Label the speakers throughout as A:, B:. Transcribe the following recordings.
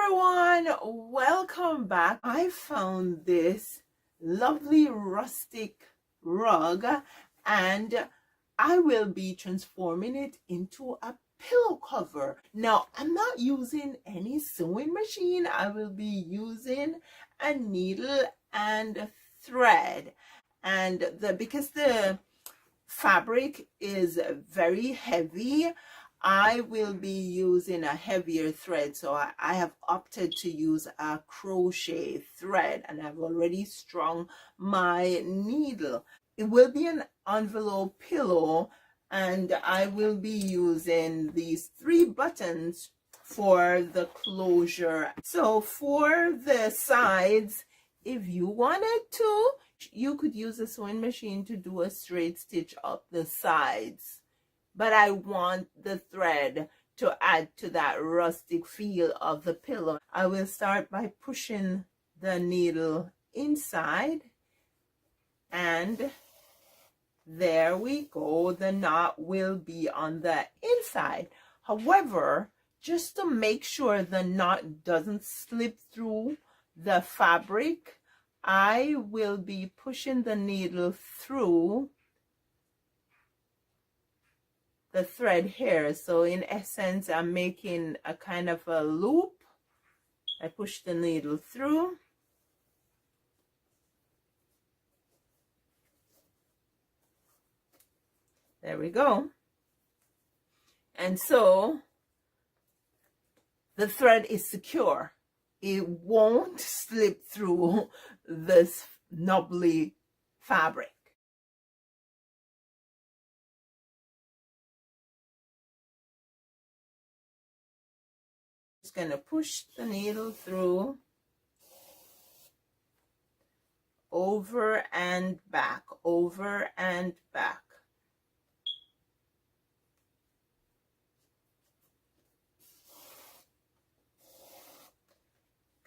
A: everyone, welcome back. I found this lovely rustic rug and I will be transforming it into a pillow cover. Now, I'm not using any sewing machine. I will be using a needle and thread, and because the fabric is very heavy, I will be using a heavier thread, so I have opted to use a crochet thread, and I've already strung my needle. It will be an envelope pillow, and I will be using these 3 buttons for the closure. So for the sides, if you wanted to, you could use a sewing machine to do a straight stitch up the sides. But I want the thread to add to that rustic feel of the pillow. I will start by pushing the needle inside, and there we go. The knot will be on the inside. However, just to make sure the knot doesn't slip through the fabric, I will be pushing the needle through the thread here. So in essence, I'm making a kind of a loop. I push the needle through. There we go. And so the thread is secure. It won't slip through this knobbly fabric. Just going to push the needle through, over and back, over and back.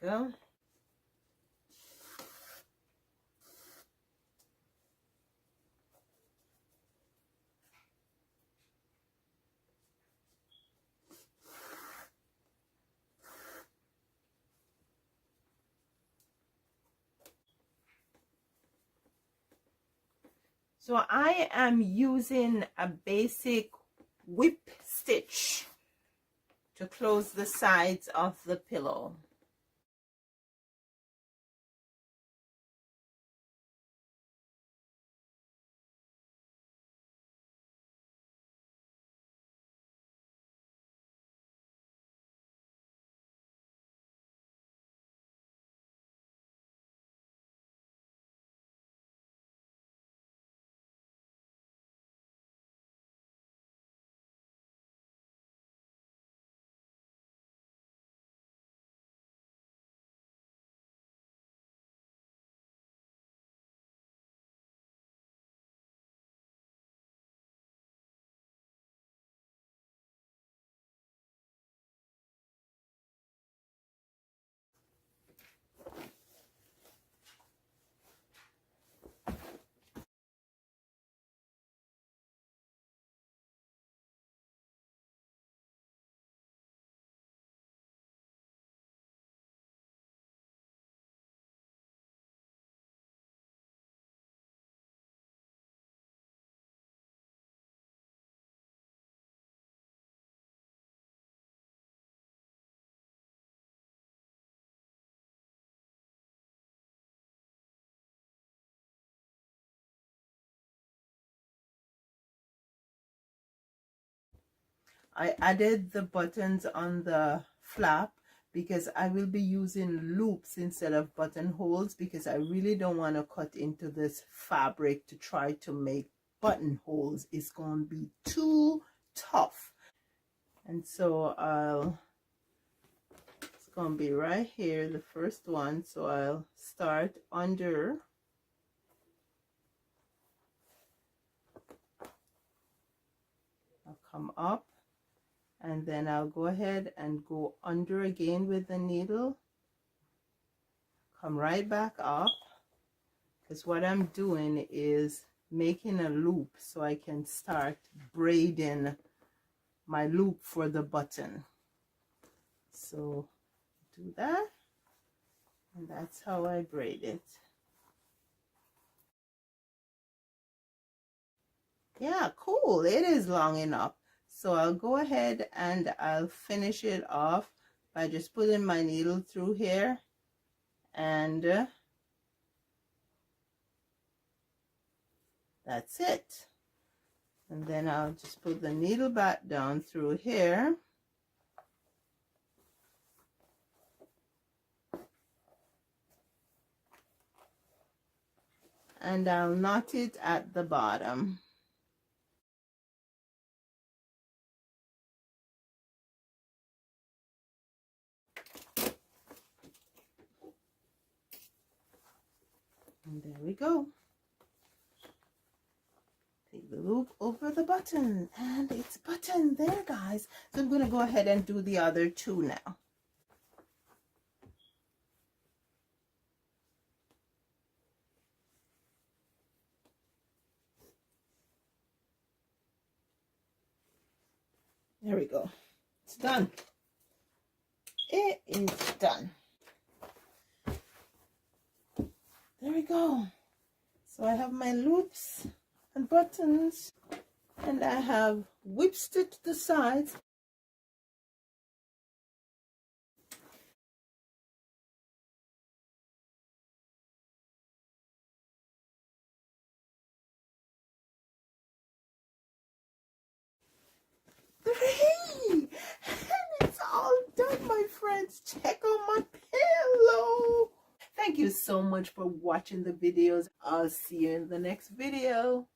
A: Go. So I am using a basic whip stitch to close the sides of the pillow. I added the buttons on the flap because I will be using loops instead of buttonholes, because I really don't want to cut into this fabric to try to make buttonholes. It's going to be too tough. And so it's going to be right here, the first one. So I'll start under. I'll come up. And then I'll go ahead and go under again with the needle, come right back up, because what I'm doing is making a loop so I can start braiding my loop for the button. So do that, and that's how I braid it. Yeah, cool. It is long enough. So I'll go ahead and I'll finish it off by just putting my needle through here, and that's it. And then I'll just put the needle back down through here. And I'll knot it at the bottom. And there we go. Take the loop over the button, and it's buttoned there, guys. So I'm going to go ahead and do the other two now. There we go. It's done. It is done. There we go. So I have my loops and buttons, and I have whip stitched the sides. Three! And it's all done, my friends. Check out my pillow. Thank you so much for watching the videos. I'll see you in the next video.